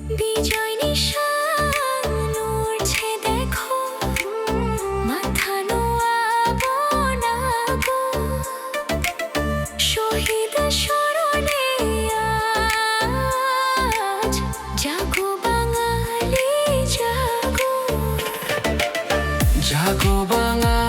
বিজয় নিশান উড়ছে দেখো, মাথা নোয়াবো না গো। শহীদ স্মরণে আজ জাগো বাঙালি জাগো। জাগো বাঙালি